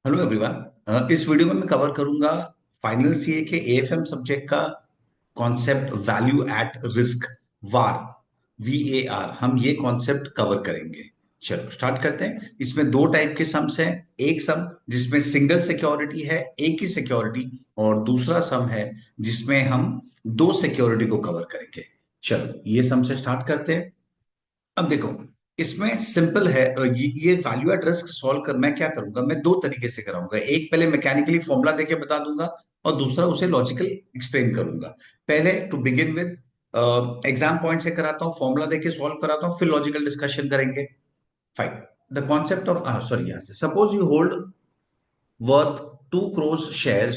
Hello everyone. इस video में मैं कवर करूंगा फाइनल सीए के एएफएम सब्जेक्ट का concept value at risk war VAR. हम ये कॉन्सेप्ट कवर करेंगे। चलो स्टार्ट करते हैं। इसमें दो टाइप के सम्स हैं। एक सम जिसमें सिंगल सिक्योरिटी है, एक ही सिक्योरिटी, और दूसरा सम है जिसमें हम दो सिक्योरिटी को कवर करेंगे। चलो ये सम से स्टार्ट करते हैं। अब देखो, इसमें सिंपल है। ये वैल्यू एट रिस्क सॉल्व कर मैं क्या करूंगा, मैं दो तरीके से कराऊंगा। एक पहले मैकेनिकली फॉर्मूला देके बता दूंगा और दूसरा उसे लॉजिकल एक्सप्लेन करूंगा। पहले to begin with exam point से कराता हूँ, फॉर्मूला देके सॉल्व कराता हूँ, फिर लॉजिकल डिस्कशन करेंगे। Fine. The concept of sorry, यहाँ से suppose you hold worth 2 crore shares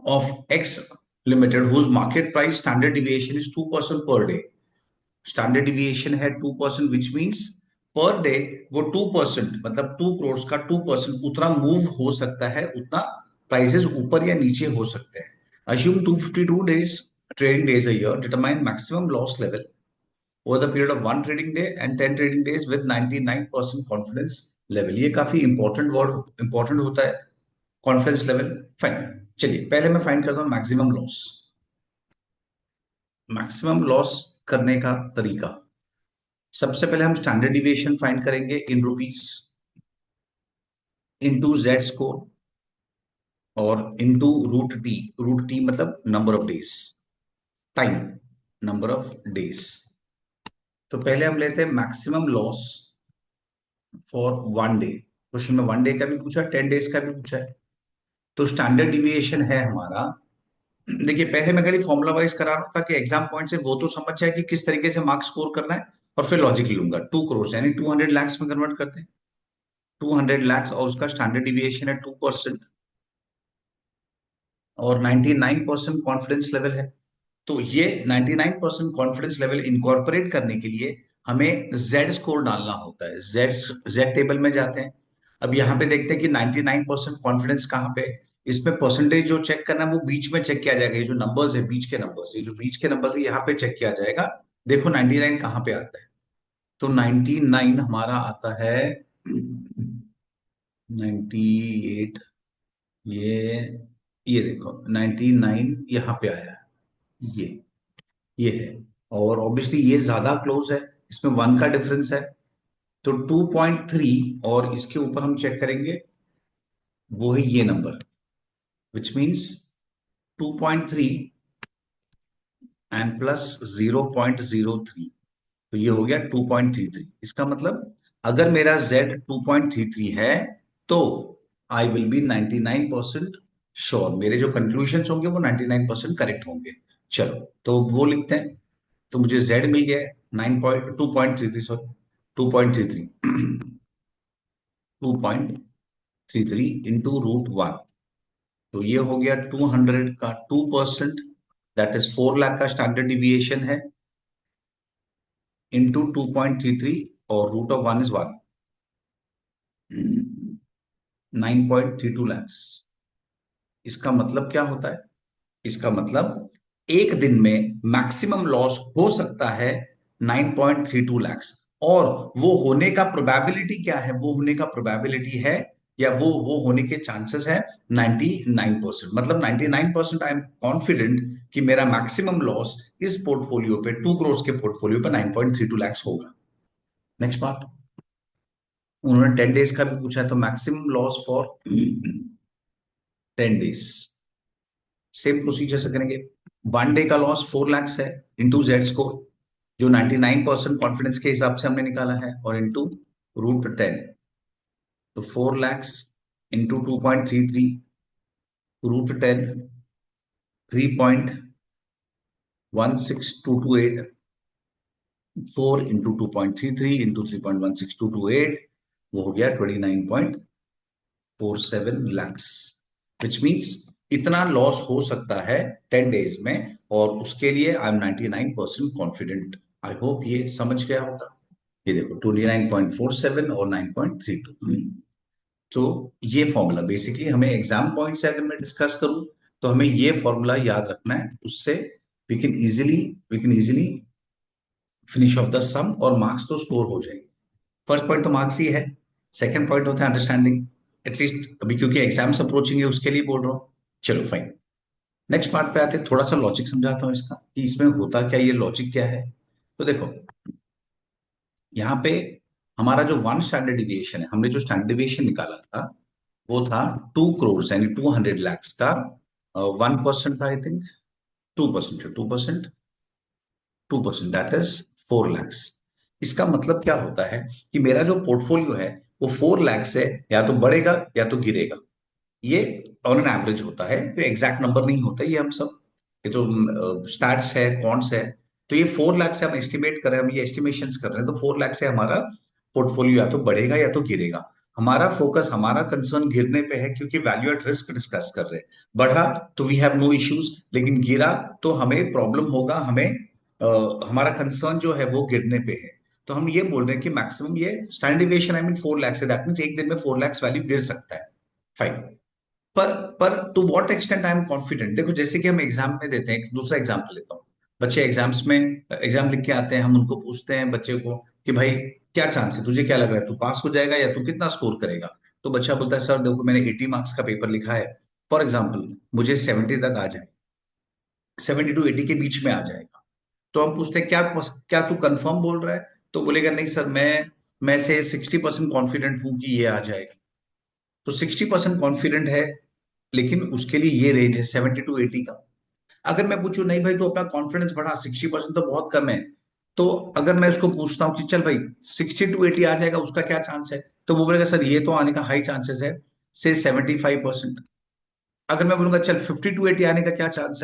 of X Limited whose market price standard deviation is 2% per day। Standard deviation है 2%, विच मीन्स पर डे वो 2%, मतलब 2 crore का 2% उतना move हो सकता है, उतना प्राइसेस ऊपर या नीचे हो सकते हैं। Assume 252 days trading days a year, determine maximum loss level over the period of 1 trading day and 10 trading days with 99% confidence level. ये काफी इंपॉर्टेंट वर्ड, इंपॉर्टेंट होता है कॉन्फिडेंस लेवल। फाइन। चलिए पहले मैं फाइंड करता हूं मैक्सिमम लॉस। मैक्सिमम लॉस करने का तरीका, सबसे पहले हम स्टैंडर्ड डिविएशन फाइंड करेंगे इन रुपीस इनटू जेड स्कोर और इनटू रूट टी मतलब number of days, time, number of days. तो पहले हम लेते हैं maximum loss for 1 day. Question में 1 डे का भी पूछा, 10 डेज का भी पूछा है। तो स्टैंडर्ड डिविएशन है हमारा, देखिए पहले मैं खाली फॉर्मुला वाइज करा रहा हूं ताकि एग्जाम पॉइंट से वो तो समझ जाए कि किस तरीके से मार्क्स स्कोर करना है, और फिर लॉजिक लूंगा। 2 crore यानी 200 lakhs में कन्वर्ट करते हैं। 200 lakhs और उसका स्टैंडर्ड डिविएशन है 2% और 99% कॉन्फिडेंस लेवल है। तो ये 99% कॉन्फिडेंस लेवल इनकॉर्पोरेट करने के लिए हमें जेड स्कोर डालना होता है। जेड जेड टेबल में जाते हैं। अब यहाँ पे देखते हैं कि 99% कॉन्फिडेंस कहाँ पे है। इसमें परसेंटेज जो चेक करना है वो बीच में चेक किया जाएगा। ये जो नंबर्स है बीच के नंबर्स, ये जो बीच के नंबर्स है यहाँ पे चेक किया जाएगा। देखो 99 कहाँ पे आता है। तो 99 हमारा आता है 98। ये ये देखो 99 यहाँ पे आया है। ये है। और ऑब्वियसली ये ज्यादा क्लोज है, इसमें 1 का डिफरेंस है। तो 2.3 और इसके ऊपर हम चेक करेंगे, वो है ये number, which means 2.3 and plus 0.03। तो ये हो गया 2.33। इसका मतलब अगर मेरा Z 2.33 है तो आई विल बी 99% श्योर, मेरे जो कंक्लूजन होंगे वो 99% करेक्ट होंगे। चलो तो वो लिखते हैं। तो मुझे Z मिल गया है 9.2.33, सॉरी 2.33 2.33 इंटू रूट 1। तो ये हो गया 200 का 2%, दैट इज 4 लाख का स्टैंडर्ड डिविएशन है, इंटू 2.33 और रूट ऑफ 1 इज 1। 9.32 lakhs। इसका मतलब क्या होता है? इसका मतलब एक दिन में मैक्सिमम लॉस हो सकता है 9.32 lakhs। और वो होने का प्रोबेबिलिटी क्या है? वो होने का प्रोबेबिलिटी है, या वो होने के चांसेस है 99%। मतलब 99% आई एम कॉन्फिडेंट कि मेरा मैक्सिमम लॉस इस पोर्टफोलियो पे, 2 crore के पोर्टफोलियो पे 9.32 lakhs होगा। नेक्स्ट पार्ट, उन्होंने 10 डेज का भी पूछा है। तो maximum loss for 10 days same procedure से करेंगे। 1 डे का लॉस 4 lakhs है, इंटू जेड स्कोर जो 99% कॉन्फिडेंस के हिसाब से हमने निकाला है, और इंटू रूट 10। तो 4 lakhs into 2.33 root 10, 3.16228। 4 into 2.33 into 3.16228, वो हो गया 29.47 lakhs, विच मीन्स इतना लॉस हो सकता है 10 डेज में। और उसके लिए I am 99% confident. I hope ये समझ गया होगा। ये देखो 29.47 और 9.32। तो ये फॉर्मूला बेसिकली हमें एग्जाम पॉइंट से अगर मैं डिस्कस करूं तो हमें ये फॉर्मूला याद रखना है। उससे we can easily finish off the sum और मार्क्स तो स्कोर हो जाएंगे। फर्स्ट पॉइंट तो मार्क्स ही है। सेकंड पॉइंट होता है अंडरस्टैंडिंग एटलीस्ट अभी क्योंकि एग्जाम्स अप्रोचिंग है उसके लिए बोल रहा हूँ। चलो फाइन, नेक्स्ट पार्ट पे आते हैं, थोड़ा सा लॉजिक समझाता हूँ इसका कि इसमें होता क्या, ये लॉजिक क्या है। तो देखो, यहाँ पे हमारा जो वन स्टैंडर्ड डिविएशन है, हमने जो स्टैंडर्ड डिविएशन निकाला था वो था 2 करोड़ यानी 200 lakhs का 1% था आई थिंक, 2% है, 2% दैट इज 4 lakhs। इसका मतलब क्या होता है कि मेरा जो पोर्टफोलियो है वो 4 lakhs है, या तो बढ़ेगा या तो गिरेगा। ये ऑन एन एवरेज होता है, तो एग्जैक्ट नंबर नहीं होता ये, हम सब ये तो स्टैट्स है, कॉन्ट्स है। तो ये 4 लाख से हम एस्टिमेट कर रहे हैं, हम ये एस्टिमेशंस कर रहे हैं, तो 4 लाख से हमारा पोर्टफोलियो या तो बढ़ेगा या तो गिरेगा। हमारा फोकस, हमारा कंसर्न गिरने पे है क्योंकि वैल्यू एट रिस्क डिस्कस कर रहे हैं। बढ़ा तो वी हैव नो इश्यूज, लेकिन गिरा तो हमें प्रॉब्लम होगा, हमें हमारा कंसर्न जो है वो गिरने पे है। तो हम ये बोल रहे हैं कि मैक्सिमम ये standard deviation I mean 4 lakh है, दैट मीन एक दिन में 4 lakhs वैल्यू गिर सकता है। फाइन। पर to what extent I am confident, देखो जैसे कि हम एग्जाम में देते हैं, एक दूसरा एग्जाम्पल लेता हूँ। बच्चे एग्जाम्स में एग्जाम लिख के आते हैं, हम उनको पूछते हैं बच्चे को कि भाई क्या चांस है, तुझे क्या लग रहा है, तू पास हो जाएगा या तू कितना स्कोर करेगा। तो बच्चा बोलता है सर देखो मैंने 80 मार्क्स का पेपर लिखा है, फॉर एग्जाम्पल मुझे 70 तक आ जाए, 70 to 80 के बीच में आ जाएगा। तो हम पूछते हैं क्या क्या तू कंफर्म बोल रहा है, तो बोलेगा नहीं सर मैं से 60% कॉन्फिडेंट हूं कि ये आ जाएगा। तो 60% कॉन्फिडेंट है, लेकिन उसके लिए ये रेंज है 70 to 80 का। अगर मैं पूछूं नहीं भाई तो अपना कॉन्फिडेंस बढ़ा, 60% तो बहुत कम है, तो अगर मैं उसको पूछता हूँ कि चल भाई 60 to 80 आ जाएगा, उसका क्या चांस है, तो वो बोलेगा सर ये तो आने का हाई चांसेस है, से 75%। अगर मैं बोलूंगा चल 50 to 80 आने का क्या चांस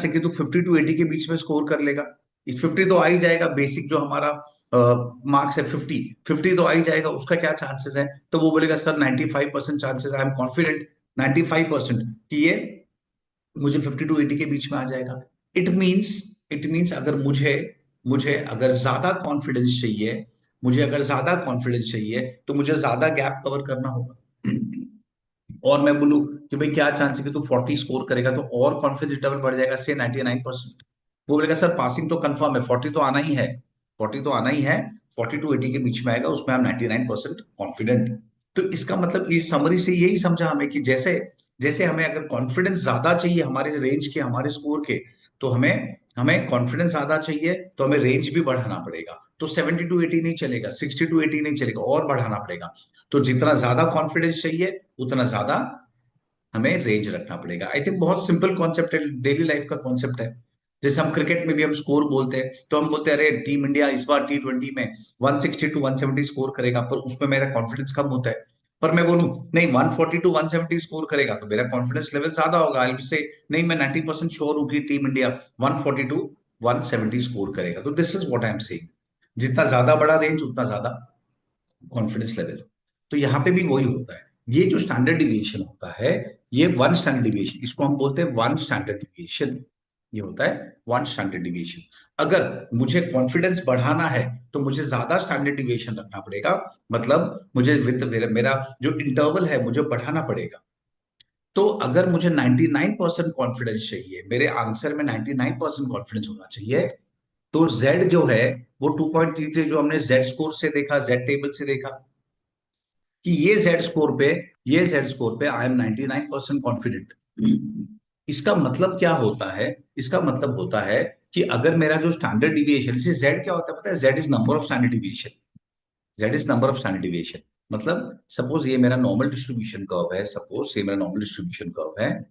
है कि तू 50 to 80 के बीच में स्कोर कर लेगा, 50 तो आ ही जाएगा, बेसिक जो हमारा मार्क्स है 50 तो आ ही जाएगा, उसका क्या चांसेस है। तो वो बोलेगा sir 95% chances, I am confident 95% कि ये मुझे 50 to 80 के बीच में आ जाएगा। इट मीन्स अगर मुझे मुझे अगर ज्यादा कॉन्फिडेंस चाहिए, मुझे अगर ज्यादा कॉन्फिडेंस चाहिए तो मुझे ज्यादा गैप कवर करना होगा। और मैं बोलूं कि भाई क्या चांस है कि तू 40 स्कोर करेगा, तो और कॉन्फिडेंस लेवल बढ़ जाएगा से 99%। वो बोलेगा सर पासिंग तो कंफर्म है, 40 तो आना ही है, 40 तो आना ही है, 40 to 80 के बीच में आएगा, उसमें हम 99% कॉन्फिडेंट। तो इसका मतलब इस समरी से यही समझा हमें कि जैसे जैसे हमें अगर कॉन्फिडेंस ज्यादा चाहिए हमारे रेंज के, हमारे स्कोर के, तो हमें हमें कॉन्फिडेंस ज्यादा चाहिए तो हमें रेंज भी बढ़ाना पड़ेगा। तो 70 to 80 नहीं चलेगा, 60 to 80 नहीं चलेगा, और बढ़ाना पड़ेगा। तो जितना ज्यादा कॉन्फिडेंस चाहिए उतना ज्यादा हमें रेंज रखना पड़ेगा। आई थिंक बहुत सिंपल कॉन्सेप्ट है, डेली लाइफ का कॉन्सेप्ट है। जैसे हम क्रिकेट में भी हम स्कोर बोलते हैं, तो हम बोलते हैं अरे टीम इंडिया इस बार T20 में 160 to 170 स्कोर करेगा, पर उसमें मेरा कॉन्फिडेंस कम होता है। पर मैं बोलूं नहीं 140 to 170 स्कोर करेगा, तो मेरा कॉन्फिडेंस लेवल ज्यादा होगा, आई से नहीं मैं 90% श्योर हूं कि टीम इंडिया 140 to 170 स्कोर करेगा। तो this is what I am saying, जितना ज्यादा बड़ा रेंज उतना ज्यादा कॉन्फिडेंस लेवल। तो यहाँ पे भी वही होता है, ये जो स्टैंडर्ड डिविएशन होता है, ये वन स्टैंडर्ड डिविएशन, इसको हम बोलते हैं वन स्टैंडर्ड डिविएशन। ये होता है वन स्टैंडर्ड डिविएशन। अगर मुझे कॉन्फिडेंस बढ़ाना है तो मुझे ज्यादा स्टैंडर्ड डिविएशन रखना पड़ेगा, मतलब मुझे विद मेरा जो इंटरवल है मुझे बढ़ाना पड़ेगा। तो अगर मुझे 99% कॉन्फिडेंस चाहिए, मेरे आंसर में 99% कॉन्फिडेंस होना चाहिए, तो Z जो है वो 2.33 जो हमने Z स्कोर से देखा, Z टेबल से देखा कि ये जेड स्कोर पे आई एम 99% कॉन्फिडेंट। इसका मतलब क्या होता है, इसका मतलब होता है कि अगर मेरा जो स्टैंडर्ड डिविएशन, इसे जेड क्या होता है पता है, Z is number of standard deviation. Z is number of standard deviation. मतलब सपोज ये मेरा नॉर्मल डिस्ट्रीब्यूशन कर्व है, सपोज ये मेरा नॉर्मल डिस्ट्रीब्यूशन कर्व है।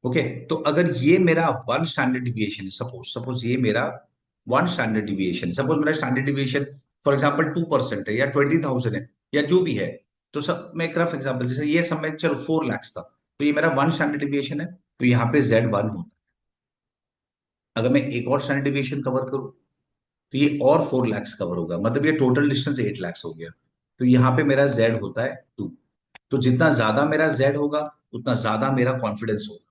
ओके, तो अगर ये मेरा वन स्टैंडर्ड डिविएशन है, सपोज सपोज ये मेरा वन स्टैंडर्ड डिविएशन, सपोज मेरा स्टैंडर्ड डिविएशन फॉर एग्जांपल 2% है या 20,000 है या जो भी है। तो सब मैं एक तरफ एग्जांपल, जैसे ये सब में चलो 4 lakhs था, तो ये मेरा वन स्टैंडर्ड डिविएशन है, तो यहाँ पे Z1 होता है। अगर मैं एक और स्टैंडर्ड डिविएशन कवर करूं तो ये और 4 lakhs कवर होगा, मतलब ये टोटल डिस्टेंस 8 lakhs हो गया। तो यहाँ पे मेरा Z होता है 2। तो जितना ज्यादा मेरा Z होगा उतना ज्यादा मेरा कॉन्फिडेंस होगा।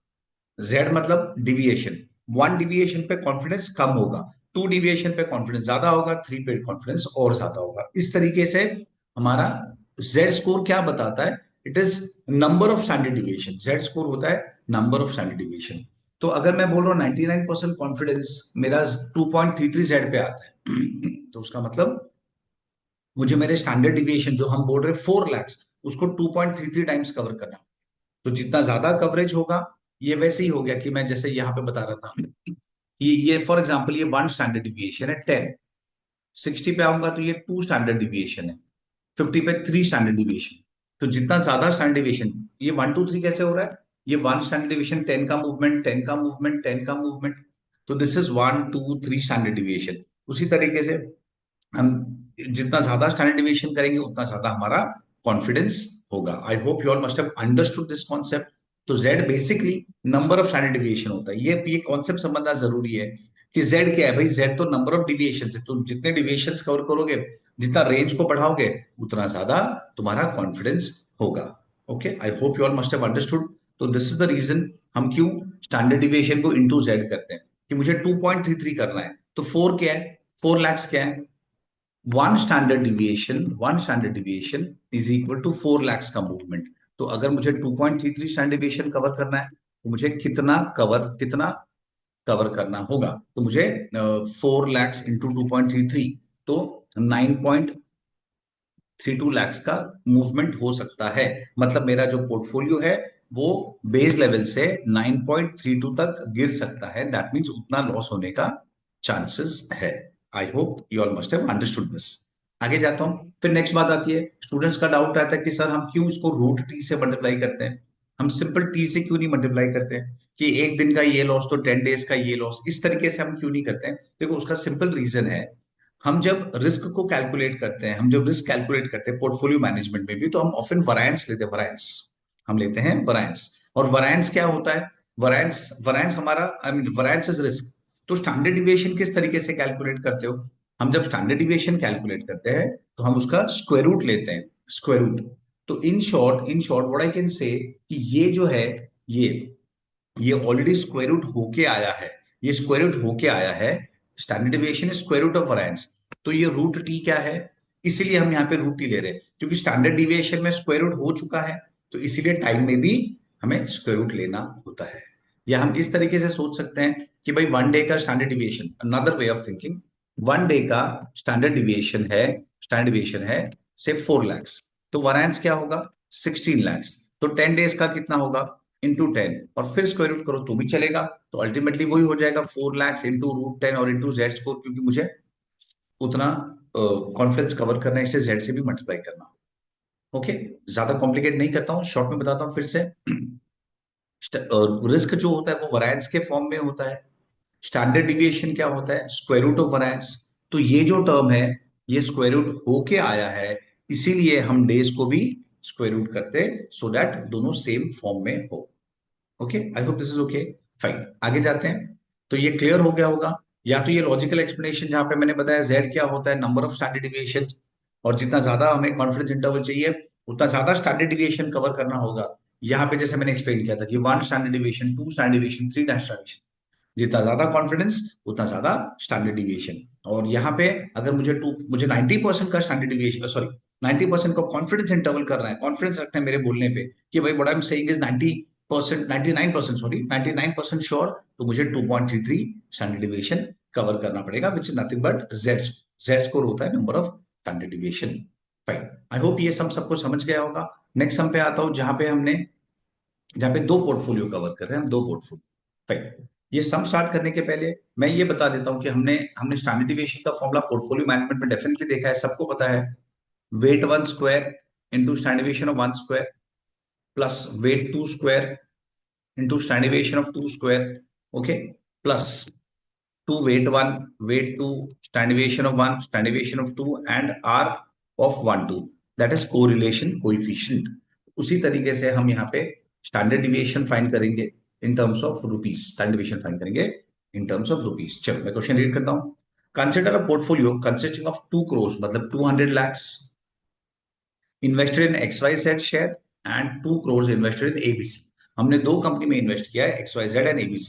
जेड मतलब डिविएशन, वन डिविएशन पे कॉन्फिडेंस कम होगा, टू डिविएशन पे कॉन्फिडेंस ज्यादा होगा, थ्री पे कॉन्फिडेंस और ज्यादा होगा। इस तरीके से हमारा जेड स्कोर क्या बताता है, it is number of standard deviation. Z score होता है नंबर ऑफ स्टैंडर्ड डिविएशन। तो अगर मैं बोल रहा हूँ 99% कॉन्फिडेंस मेरा 2.33 जेड पे आता है तो उसका मतलब मुझे मेरे स्टैंडर्ड डिविएशन जो हम बोल रहे हैं 4 lakhs, उसको 2.33 टाइम्स कवर करना। तो जितना ज्यादा कवरेज होगा, ये वैसे ही हो गया कि मैं जैसे यहाँ पे बता रहा था कि ये फॉर एग्जांपल ये 1 स्टैंडर्ड डिविएशन है 10, 60 पे आऊंगा तो ये 2 स्टैंडर्ड डिविएशन है, 50 पे 3 स्टैंडर्ड डिविएशन। तो जितना ज्यादा स्टैंडर्ड डिविएशन, ये 1 2 3 कैसे हो रहा है, ये 1 स्टैंडर्ड डिविएशन 10 का मूवमेंट, 10 का मूवमेंट, 10 का मूवमेंट। तो दिस इज 1 2 3 स्टैंडर्ड डिविएशन। उसी तरीके से हम जितना ज्यादा स्टैंडर्ड डिविएशन करेंगे उतना ज्यादा हमारा कॉन्फिडेंस होगा। I hope you all must have understood this concept. तो Z basically number of standard deviation होता है। ये कॉन्सेप्ट समझना जरूरी है कि जेड क्या है भाई। जेड तो नंबर ऑफ डिविएशन है। तुम जितने डिविएशन कवर करोगे, जितना रेंज को बढ़ाओगे, उतना ज्यादा तुम्हारा कॉन्फिडेंस होगा। Okay, I hope you all must have understood. तो दिस इज द रीजन हम क्यों स्टैंडर्ड डिविएशन को इनटू जेड करते हैं, कि मुझे 2.33 करना है। तो 4 क्या है, 4 lakhs क्या है, 1 standard deviation is equal to 4 lakhs का मूवमेंट। तो अगर मुझे 2.33 स्टैंडर्ड डिविएशन कवर करना है, तो मुझे कितना कवर करना होगा। तो मुझे 4 lakhs इंटू 2.33, तो 9.32 lakhs का मूवमेंट हो सकता है। मतलब मेरा जो पोर्टफोलियो है वो बेस लेवल से 9.32 तक गिर सकता है। दैट मीन्स उतना लॉस होने का चांसेस है। आई hope you all must have understood this. आगे जाता हूं। फिर नेक्स्ट बात आती है, स्टूडेंट्स का डाउट आता है कि सर हम क्यों इसको रूट टी से मल्टीप्लाई करते हैं, हम सिंपल टी से क्यों नहीं मल्टीप्लाई करते हैं, कि एक दिन का ये लॉस तो 10 days का ये लॉस, इस तरीके से हम क्यों नहीं करते हैं। देखो उसका सिंपल रीजन है, हम जब रिस्क को कैलकुलेट करते हैं, हम जब रिस्क कैलकुलेट करते हैं पोर्टफोलियो मैनेजमेंट में भी, तो हम ऑफन वरायंस लेते हैं। वरायंस हम लेते हैं, वरायंस। और वरायंस क्या होता है, वरायंस वरायंस हमारा, I mean variance is risk. तो स्टैंडर्ड डिविएशन किस तरीके से कैलकुलेट करते हो, हम जब स्टैंडर्ड डिविएशन कैलकुलेट करते हैं तो हम उसका स्क्वायर रूट लेते हैं, स्क्वायर रूट। तो in short what I can say कि ये जो है, ये ये ऑलरेडी स्क्वायर रूट होके आया है, ये स्क्वायर रूट होके आया है। Standard deviation is square root of variance. तो ये रूट टी क्या है, इसीलिए हम यहाँ पे रूट टी ले रहे हैं, क्योंकि स्टैंडर्ड डिविएशन में स्क्वायर रूट हो चुका है। तो इसीलिए टाइम में भी हमें स्क्वायर रूट लेना होता है। या हम इस तरीके से सोच सकते हैं कि भाई 1 डे का standard deviation, another way of thinking, 1 day का स्टैंडर्ड डिविएशन है से 4 lakhs। तो वरायंस क्या होगा, 16 lakhs। तो 10 days का कितना होगा, इंटू 10, और फिर स्क्वायर रूट करो तो भी चलेगा। तो अल्टीमेटली वही हो जाएगा, 4 lakhs इंटू रूट 10 और इंटू जेड स्कोर, क्योंकि मुझे उतना कॉन्फ्रेंस कवर करना है, इससे जेड से भी मल्टीप्लाई करना। ओके, ज्यादा कॉम्प्लिकेट नहीं करता हूँ, शॉर्ट में बताता हूँ फिर से। रिस्क जो होता है वो वरायंस के फॉर्म में होता है। स्टैंडर्ड डिविएशन क्या होता है, स्क्वायर रूट ऑफ वरायंस। तो ये जो टर्म है, ये स्क्वायर रूट होके आया है, इसीलिए हम डेज को भी स्क्वायर रूट करते, सो दैट दोनों सेम फॉर्म में हो। Okay, I hope this is okay, fine. आगे जाते हैं। तो ये क्लियर हो गया होगा। या तो ये लॉजिकल एक्सप्लेनेशन जहां पे मैंने बताया जेड क्या होता है, नंबर ऑफ स्टैंडर्ड डिविएशन, और जितना ज्यादा हमें कॉन्फिडेंस इंटरवल चाहिए उतना ज्यादा स्टैंडर्ड डिविएशन कवर करना होगा। यहाँ पे जैसे मैंने एक्सप्लेन किया था कि 1 standard deviation, 2 standard deviation, 3 standard, जितना ज्यादा कॉन्फिडेंस उतना ज्यादा स्टैंडर्ड डिविएशन। और यहाँ पे अगर मुझे 90% का स्टैंडर्ड डिविएशन, सॉरी 90% का कॉन्फिडेंस इंटरवल करना है, कॉन्फिडेंस रखना है मेरे बोलने पे कि भाई what I am saying is 90%, 99%, sorry 99% sure, तो मुझे 2.33 स्टैंडर्ड डिविएशन कवर करना पड़ेगा, which is nothing but Z. Z score होता है number of standard deviation. Fine, I hope ये सबको समझ गया होगा। नेक्स्ट सम पे आता हूं, जहां पे दो पोर्टफोलियो कवर कर रहे हैं हम, दो पोर्टफोलियो। राइट, ये सम स्टार्ट करने के पहले मैं ये बता देता हूं कि हमने हमने स्टैंडर्ड डिविएशन का फॉर्मूला पोर्टफोलियो मैनेजमेंट में डेफिनेटली देखा है, सबको पता है। Weight one square into standard deviation of one square, plus weight two square into standard deviation of two square, okay, plus two weight one, weight two, standard deviation of one, standard deviation of two, and r of one two, that is correlation coefficient. उसी तरीके से हम यहाँ पे standard deviation find करेंगे इन terms of rupees, standard deviation find करेंगे इन terms of rupees. चलो मैं क्वेश्चन रीड करता हूँ। Consider a portfolio consisting of 2 crores, मतलब 200 lakhs invested in XYZ share, and 2 crores invested in ABC। हमने दो कंपनी में इन्वेस्ट किया है, XYZ and ABC।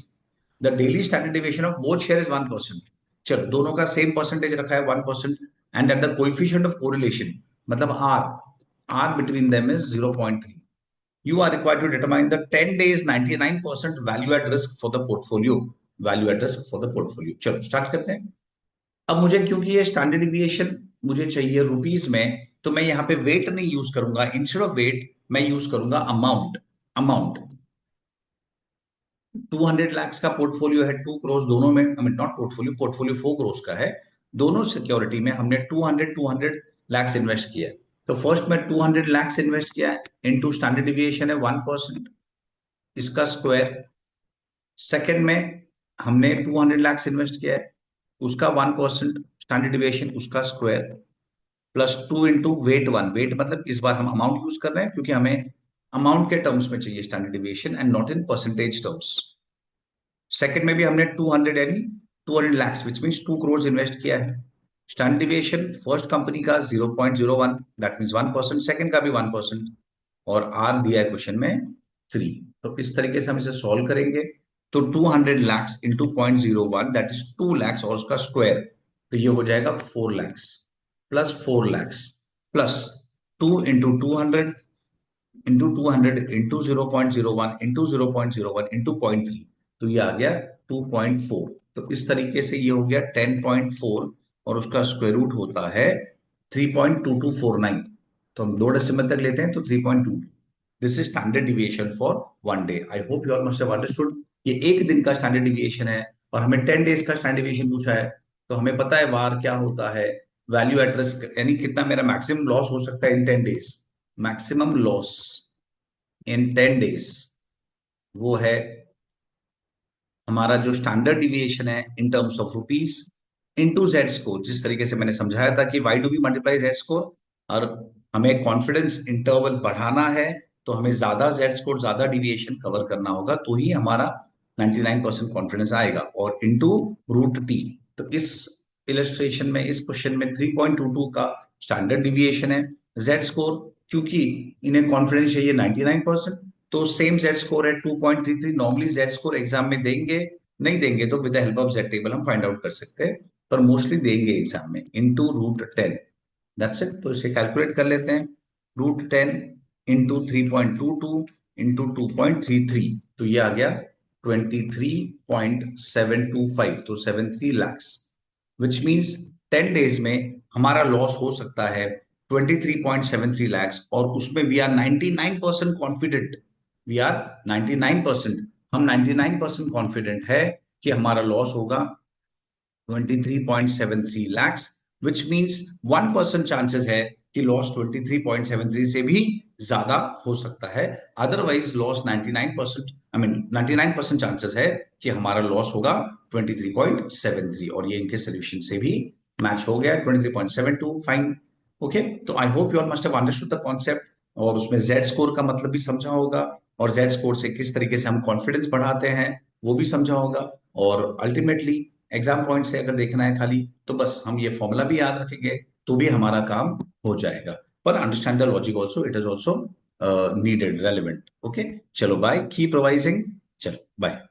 The daily standard deviation of both share is 1%। चलो दोनों का सेम परसेंटेज रखा है 1%, and at the coefficient of correlation, मतलब R between them is 0.3। You are required to determine the 10 days 99% value at risk for the portfolio, value at risk for the portfolio। चलो start करते हैं। अब मुझे, क्योंकि ये स्टैंडर्ड डिविएशन मुझे चाहिए रुपीज में, तो मैं यहाँ पे वेट नहीं यूज करूंगा, इंस्टेड ऑफ वेट मैं यूज करूंगा अमाउंट। अमाउंट 200 lakhs का पोर्टफोलियो है, 2 crores दोनों में, I mean not portfolio, portfolio 4 crores का है। दोनों सिक्योरिटी में हमने 200 इन्वेस्ट किया है। तो फर्स्ट में 200 lakhs इन्वेस्ट किया है, इनटू स्टैंडर्ड डिविएशन है 1%, इसका स्क्वायर। सेकंड में हमने 200 lakhs इन्वेस्ट किया है, उसका 1% स्टैंडर्ड डिविएशन, उसका square, plus 2 into weight 1। Weight मतलब इस बार हम अमाउंट यूज कर रहे हैं क्योंकि हमें अमाउंट के टर्म्स में चाहिए standard deviation and not in percentage terms. Second में भी हमने 200 यानी 200 lakhs which means 2 crores invest किया है। स्टैंडर्ड डिविएशन फर्स्ट कंपनी का 0.01, दैट मीन्स 1%, सेकंड का भी 1%, और आर दिया है क्वेश्चन में 3। तो इस तरीके से हम इसे सॉल्व करेंगे। तो 200 lakhs into 0.01 that is 2 lakhs और उसका स्क्वायर, तो ये हो जाएगा 4 lakhs, plus 4 lakhs, plus 2 into 200 into 200 into 0.01 into 0.01 into 0.3, तो ये आ गया 2.4। तो इस तरीके से ये हो गया 10.4, और उसका स्क्वायर रूट होता है 3.2249। तो हम 2 डेसिमल तक लेते हैं तो 3.2। This is standard deviation for 1 day. I hope you all must have understood. ये एक दिन का स्टैंडर्ड डिविएशन है, और हमें 10 days का स्टैंडर्ड डिविएशन पूछा है। तो हमें पता है वार क्या होता है, वैल्यू एट रिस्क, यानी कितना मेरा मैक्सिमम लॉस हो सकता है in 10 days। Maximum loss in 10 days वो है हमारा जो स्टैंडर्ड डिविएशन है in terms of rupees into Z score. जिस तरीके से मैंने समझाया था कि why do we multiply Z score, और हमें कॉन्फिडेंस इंटरवल बढ़ाना है तो हमें ज्यादा जेड स्कोर, ज्यादा डिविएशन कवर करना होगा, तो ही हमारा 99% कॉन्फिडेंस आएगा, और इनटू √t। तो इस इलस्ट्रेशन में, इस क्वेश्चन में 3.22 का स्टैंडर्ड डिविएशन है। जेड स्कोर, क्योंकि इन्हें कॉन्फिडेंस चाहिए 99%, तो सेम जेड स्कोर है 2.33। नॉर्मली जेड स्कोर एग्जाम में देंगे, नहीं देंगे तो with the help of Z table हम फाइंड आउट कर सकते हैं, पर मोस्टली देंगे एग्जाम में, इनटू √10। That's it. तो इसे कैलकुलेट कर लेते हैं। √10 इंटू 3.22 इंटू 2.33, तो ये आ गया 23.725, तो 73 lakhs, विच मीन्स 10 days में हमारा लॉस हो सकता है 23.73 lakhs, और उसमें we are 99% confident. We are 99%, हम 99% कॉन्फिडेंट है कि हमारा लॉस होगा 23.73 lakhs, विच मीन्स 1% चांसेस है कि लॉस 23.73 से भी ज्यादा हो सकता है। Otherwise loss 99%, I mean 99% chances है कि हमारा लॉस होगा 23.73, और ये इनके सोल्यूशन से भी मैच हो गया 23.72। Fine, okay. तो I hope you all must have understood the concept, और उसमें जेड स्कोर का मतलब भी समझा होगा, और जेड स्कोर से किस तरीके से हम कॉन्फिडेंस बढ़ाते हैं वो भी समझा होगा। और अल्टीमेटली एग्जाम पॉइंट से अगर देखना है खाली, तो बस हम ये फॉर्मूला भी याद रखेंगे तो भी हमारा काम हो जाएगा। पर understand the logic also, it is also needed, relevant. Okay, चलो बाय, कीप रिवाइजिंग। चलो बाय।